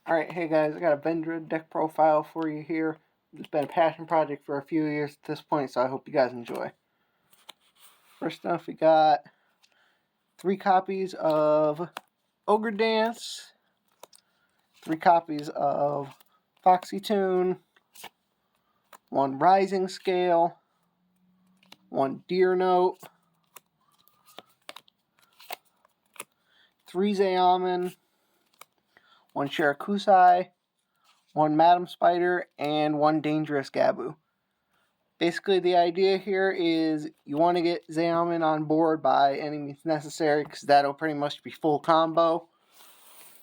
Alright, hey guys, I got a Vendread deck profile for you here. It's been a passion project for a few years at this point, so I hope you guys enjoy. First off, we got 3 copies of Ogre Dance, 3 copies of Foxy Tune, 1 Rising Scale, 1 Deer Note, 3 Zayaman, 1 Shirakusai, 1 Madam Spider, and 1 Dangerous Gabu. Basically, the idea here is you want to get Zayaman on board by any means necessary, because that'll pretty much be full combo.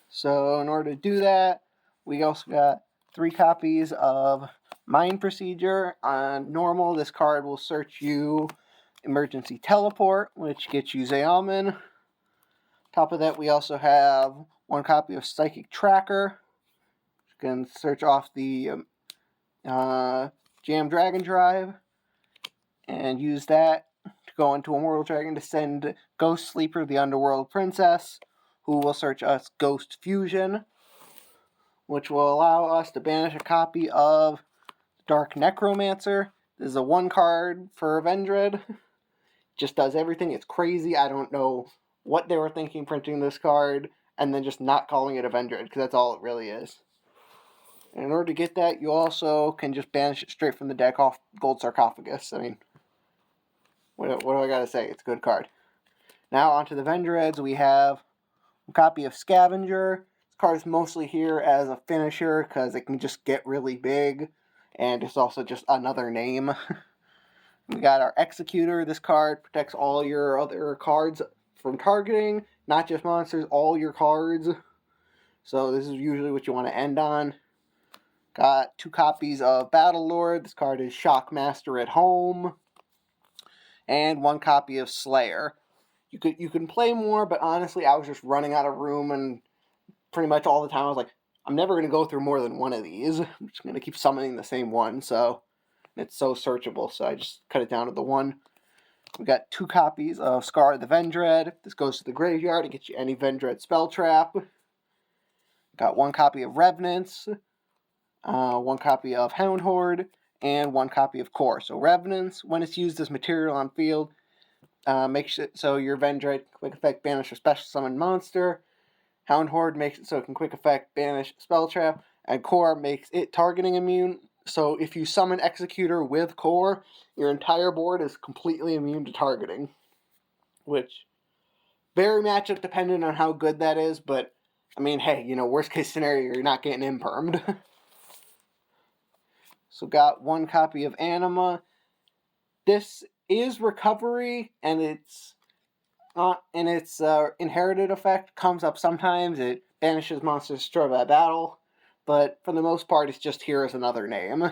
So in order to do that, we also got 3 copies of Mind Procedure. On normal, this card will search you Emergency Teleport, which gets you Zayaman. Top of that, we also have 1 copy of Psychic Tracker. You can search off the Jam Dragon Drive and use that to go into Immortal Dragon to send Ghost Sleeper, the Underworld Princess, who will search us Ghost Fusion, which will allow us to banish a copy of Dark Necromancer. This is a 1 card for Vendread. Just does everything. It's crazy. I don't know what they were thinking printing this card and then just not calling it a Vendread, because that's all it really is. And in order to get that, you also can just banish it straight from the deck off Gold Sarcophagus. I mean, what do I gotta say? It's a good card. Now onto the Vendreads. We have a copy of Scavenger. This card is mostly here as a finisher because it can just get really big, and it's also just another name. We got our Executor. This card protects all your other cards from targeting, not just monsters, all your cards. So this is usually what you want to end on. Got 2 copies of Battle Lord. This card is Shockmaster at home. And 1 copy of Slayer. You can play more, but honestly, I was just running out of room, and pretty much all the time I was like, I'm never going to go through more than 1 of these. I'm just going to keep summoning the same one, so it's so searchable, so I just cut it down to the 1. We got 2 copies of Scar of the Vendread. This goes to the graveyard to get you any Vendread spell trap. Got 1 copy of Revenants, 1 copy of Hound Horde, and 1 copy of Core. So Revenants, when it's used as material on field, makes it so your Vendread can quick effect banish a special summon monster. Hound Horde makes it so it can quick effect banish spell trap, and Core makes it targeting immune. So if you summon Executor with Core, your entire board is completely immune to targeting, which very matchup dependent on how good that is. But I mean, hey, worst case scenario, you're not getting impermed. So got 1 copy of Anima. This is recovery, and its inherited effect comes up sometimes. It banishes monsters destroyed by battle, but for the most part, it's just here as another name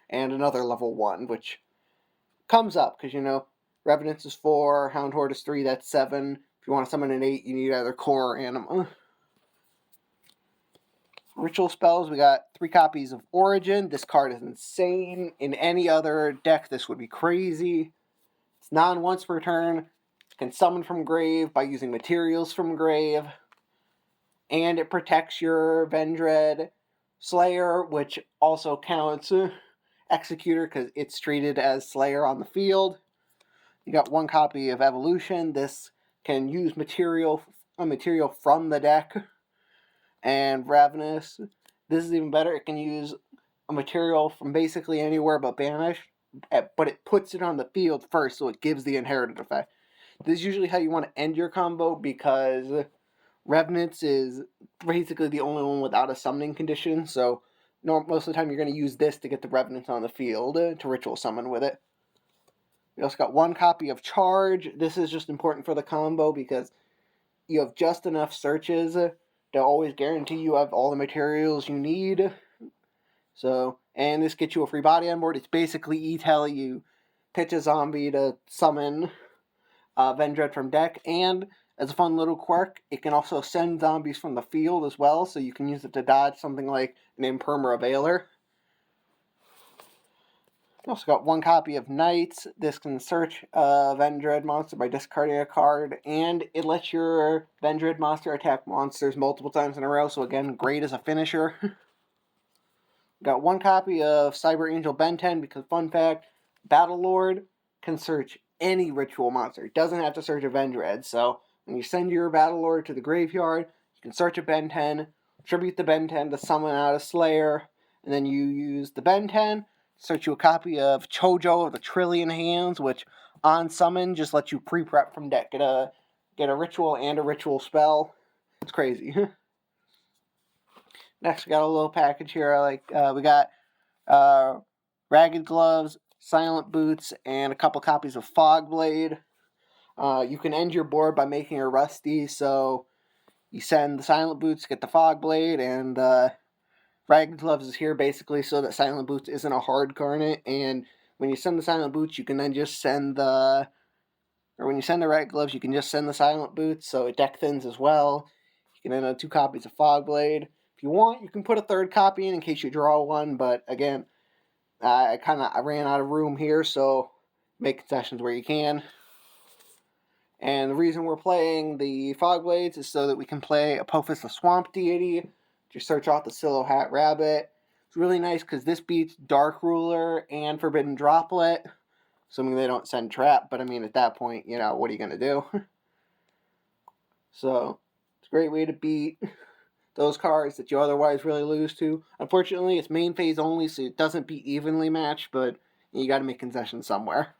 and another level 1, which comes up because Revenants is 4, Hound Horde is 3. That's 7. If you want to summon an 8, you need either Core or Anima. Ritual spells, we got 3 copies of Origin. This card is insane. In any other deck, this would be crazy. It's non-once per turn. Can summon from grave by using materials from grave. And it protects your Vendread Slayer, which also counts Executor because it's treated as Slayer on the field. You got 1 copy of Evolution. This can use material from the deck. And Ravenous, this is even better. It can use a material from basically anywhere but banish, but it puts it on the field first, so it gives the inherited effect. This is usually how you want to end your combo, because Revenants is basically the only one without a summoning condition, so most of the time you're going to use this to get the Revenants on the field to ritual summon with it. We also got 1 copy of Charge. This is just important for the combo because you have just enough searches to always guarantee you have all the materials you need. So, and this gets you a free body on board. It's basically e-tele. You pitch a zombie to summon Vendread from deck, and as a fun little quirk, it can also send zombies from the field as well, so you can use it to dodge something like an Imperm or a Veiler. You also got one copy of Knights. This can search a Vendread monster by discarding a card, and it lets your Vendread monster attack monsters multiple times in a row, so again, great as a finisher. Got one copy of Cyber Angel Ben 10 because, fun fact, Battle Lord can search any ritual monster. It doesn't have to search a Vendread, so when you send your Battle Lord to the graveyard, you can search a Ben 10, tribute the Ben 10 to summon out a Slayer, and then you use the Ben 10, search you a copy of Chojo of the Trillion Hands, which on summon just lets you pre-prep from deck. Get a ritual and a ritual spell. It's crazy. Next, we got a little package here. We got Ragged Gloves, Silent Boots, and a couple copies of Fogblade. You can end your board by making a Rusty, so you send the Silent Boots, get the Fogblade, and Ragged Gloves is here basically so that Silent Boots isn't a hard garnet, and when you send the Silent Boots, you can then just send when you send the Ragged Gloves, you can just send the Silent Boots, so it deck thins as well. You can end 2 copies of Fogblade. If you want, you can put a 3rd copy in case you draw one, but again, I ran out of room here, so make concessions where you can. And the reason we're playing the Fogblades is so that we can play Apophis the Swamp Deity. Just search out the Silhouette Rabbit. It's really nice because this beats Dark Ruler and Forbidden Droplet. Assuming they don't send Trap, but I mean, at that point, what are you going to do? So, it's a great way to beat those cards that you otherwise really lose to. Unfortunately, it's main phase only, so it doesn't beat evenly matched, but you got to make concessions somewhere.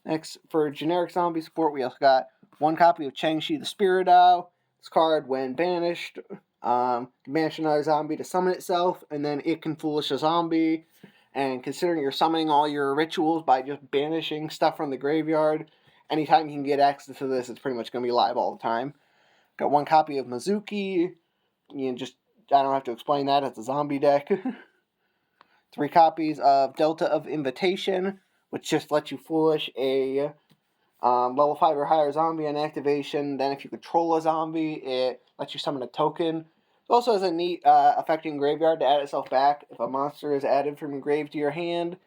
Next, for generic zombie support, we also got one copy of Changshi the Spiritow. This card, when banished, can banish another zombie to summon itself, and then it can foolish a zombie. And considering you're summoning all your rituals by just banishing stuff from the graveyard, anytime you can get access to this, it's pretty much going to be live all the time. Got one copy of Mizuki. I don't have to explain that. It's a zombie deck. 3 copies of Delta of Invitation, which just lets you foolish a level 5 or higher zombie on activation. Then if you control a zombie, it lets you summon a token. It also has a neat affecting graveyard to add itself back if a monster is added from your grave to your hand.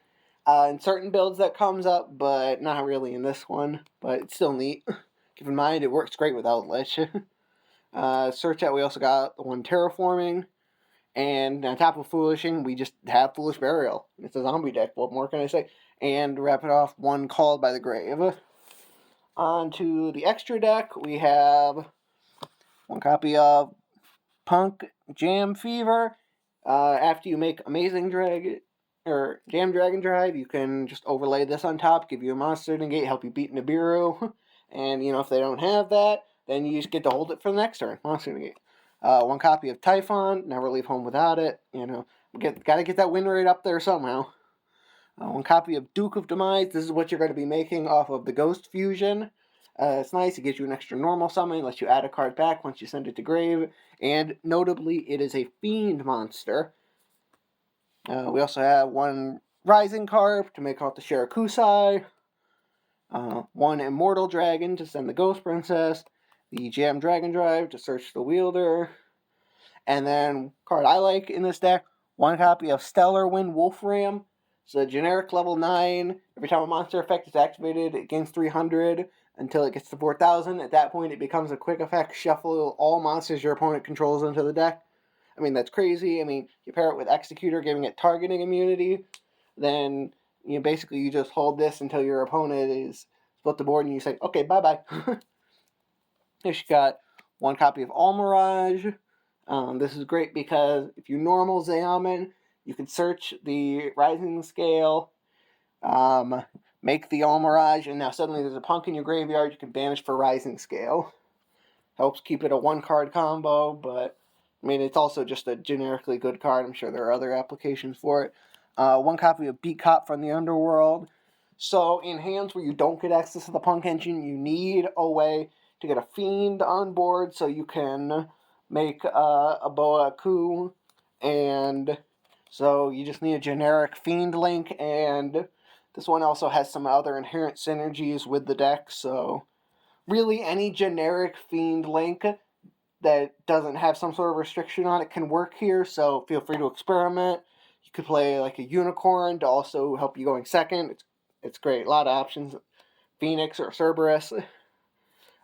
In certain builds that comes up, but not really in this one. But it's still neat. Keep in mind, it works great without Lich. Search that, we also got the one Terraforming, and on top of Foolishing, we just have Foolish Burial. It's a zombie deck, what more can I say? And to wrap it off, one Called by the Grave. On to the extra deck, we have one copy of P.U.N.K Jam Fever. After you make Amazing Dragon, or Jam Dragon Drive, you can just overlay this on top, give you a monster negate, help you beat Nibiru, and if they don't have that, then you just get to hold it for the next turn. Monster negate. One copy of Typhon. Never leave home without it. Gotta get that win rate up there somehow. One copy of Duke of Demise. This is what you're going to be making off of the Ghost Fusion. It's nice. It gives you an extra normal summon. Lets you add a card back once you send it to grave. And notably, it is a Fiend monster. We also have one Rising Carp to make out the Shirakusai. One Immortal Dragon to send the Ghost Princess. The Jam Dragon Drive to search the Wielder. And then, card I like in this deck, one copy of Stellar Wind Wolfram. It's a generic level 9. Every time a monster effect is activated, it gains 300 until it gets to 4,000. At that point, it becomes a quick effect. Shuffle all monsters your opponent controls into the deck. I mean, that's crazy. I mean, you pair it with Executor, giving it targeting immunity. Then, basically you just hold this until your opponent is split the board and you say, okay, bye-bye. You got one copy of All Mirage. This is great because if you normal Zeoman, you can search the Rising Scale, make the All Mirage, and now suddenly there's a P.U.N.K in your graveyard you can banish for Rising Scale. Helps keep it a 1-card combo, but I mean, it's also just a generically good card. I'm sure there are other applications for it. One copy of Beat Cop from the Underworld. So in hands where you don't get access to the P.U.N.K engine, you need a way to get a Fiend on board so you can make a Boa Coup. And so you just need a generic Fiend link, and this one also has some other inherent synergies with the deck, so really any generic Fiend link that doesn't have some sort of restriction on it can work here, so feel free to experiment. You could play like a unicorn to also help you going second. It's great. A lot of options. Phoenix or Cerberus.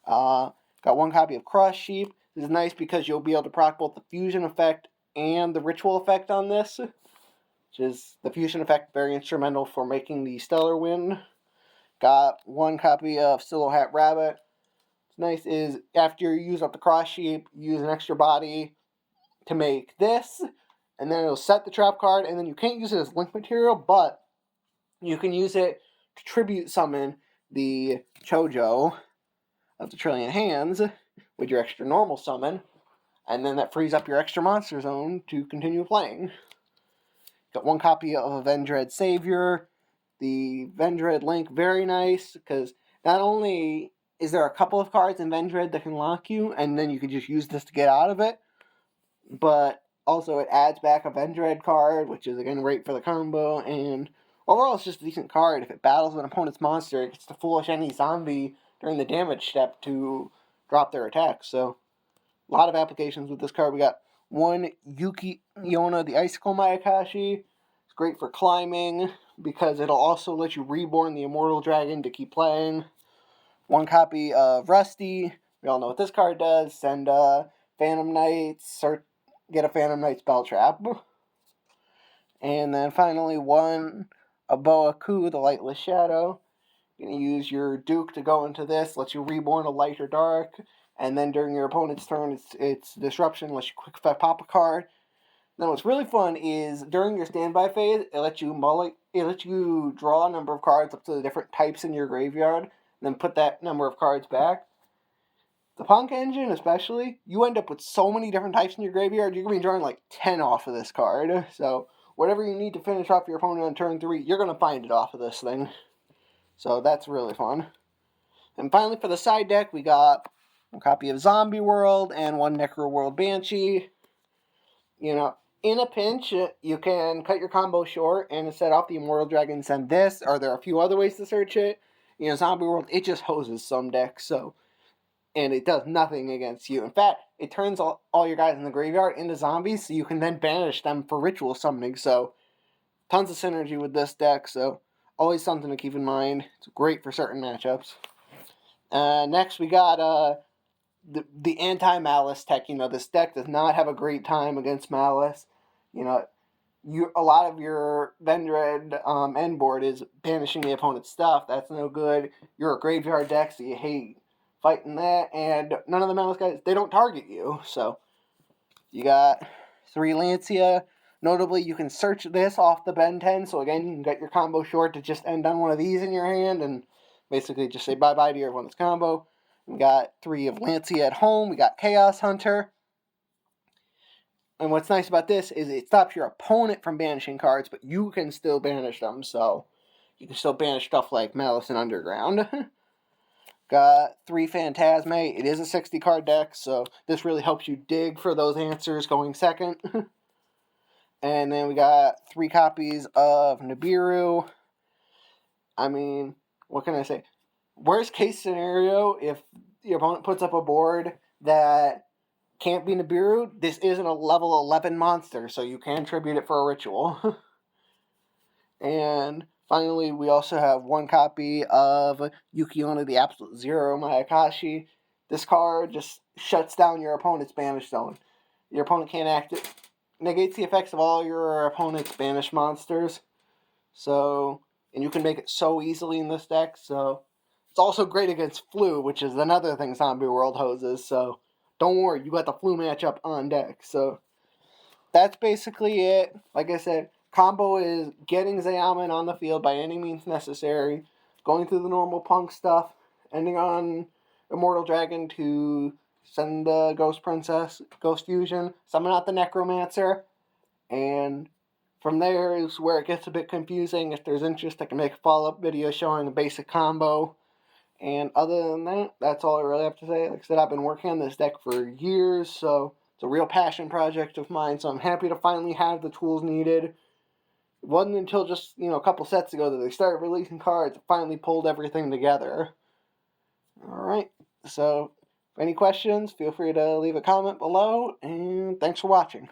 Got one copy of Cross Sheep. This is nice because you'll be able to proc both the fusion effect and the ritual effect on this, which is the fusion effect very instrumental for making the stellar win. Got one copy of Sillow Hat Rabbit. What's nice is after you use up the Cross Sheep, you use an extra body to make this, and then it'll set the trap card, and then you can't use it as link material, but you can use it to tribute summon the Chojo of the Trillion Hands with your extra normal summon, and then that frees up your extra monster zone to continue playing. Got one copy of a Vendread Savior. The Vendread Link, very nice, because not only is there a couple of cards in Vendread that can lock you, and then you can just use this to get out of it, but also it adds back a Vendread card, which is again great for the combo, and overall it's just a decent card. If it battles an opponent's monster, it gets to foolish any zombie during the damage step to drop their attack. So a lot of applications with this card. We got one Yugioh the Icicle Mayakashi. It's great for climbing because it'll also let you reborn the Immortal Dragon to keep playing. One copy of Rusty. We all know what this card does. Send Phantom Knights, or get a Phantom Knight spell trap. And then finally one Aboaku, the Lightless Shadow. You're going to use your Duke to go into this, lets you reborn a light or dark, and then during your opponent's turn, it's Disruption, lets you quick effect pop a card. Then what's really fun is during your standby phase, it lets you draw a number of cards up to the different types in your graveyard, and then put that number of cards back. The P.U.N.K engine especially, you end up with so many different types in your graveyard, you're going to be drawing like 10 off of this card. So whatever you need to finish off your opponent on turn 3, you're going to find it off of this thing. So that's really fun. And finally for the side deck, we got a copy of Zombie World and one Necro World Banshee. You know, in a pinch, you can cut your combo short and set off the Immortal Dragon, send this, or there are a few other ways to search it. You know, Zombie World, it just hoses some decks, so, and it does nothing against you. In fact, it turns all your guys in the graveyard into zombies, so you can then banish them for ritual summoning, so tons of synergy with this deck, so always something to keep in mind. It's great for certain matchups. Next, we got the anti-Malice tech. You know, this deck does not have a great time against Malice. You know, a lot of your Vendread end board is banishing the opponent's stuff. That's no good. You're a graveyard deck, so you hate fighting that. And none of the Malice guys, they don't target you. So you got 3 Lancia. Notably, you can search this off the Ben 10. So again, you can get your combo short to just end on one of these in your hand and basically just say bye-bye to your opponent's combo. We got 3 of Lancia at home. We got Chaos Hunter. And what's nice about this is it stops your opponent from banishing cards, but you can still banish them. So you can still banish stuff like Malice and Underground. Got 3 Phantasme. It is a 60 card deck, so this really helps you dig for those answers going second. And then we got 3 copies of Nibiru. I mean, what can I say? Worst case scenario, if your opponent puts up a board that can't be Nibiru, this isn't a level 11 monster, so you can tribute it for a ritual. And finally, we also have 1 copy of Yugioh the Absolute Zero Mayakashi. This card just shuts down your opponent's banish zone. Your opponent can't act it. Negates the effects of all your opponent's banished monsters. So, and you can make it so easily in this deck, so it's also great against Flu, which is another thing Zombie World hoses, so don't worry, you got the Flu matchup on deck. So that's basically it. Like I said, combo is getting Zayaman on the field by any means necessary, going through the normal P.U.N.K stuff, ending on Immortal Dragon to send the Ghost Princess, Ghost Fusion, summon out the Necromancer, and from there is where it gets a bit confusing. If there's interest, I can make a follow-up video showing a basic combo. And other than that, that's all I really have to say. Like I said, I've been working on this deck for years, so it's a real passion project of mine, so I'm happy to finally have the tools needed. It wasn't until just, a couple sets ago that they started releasing cards that finally pulled everything together. Alright, so if any questions, feel free to leave a comment below, and thanks for watching.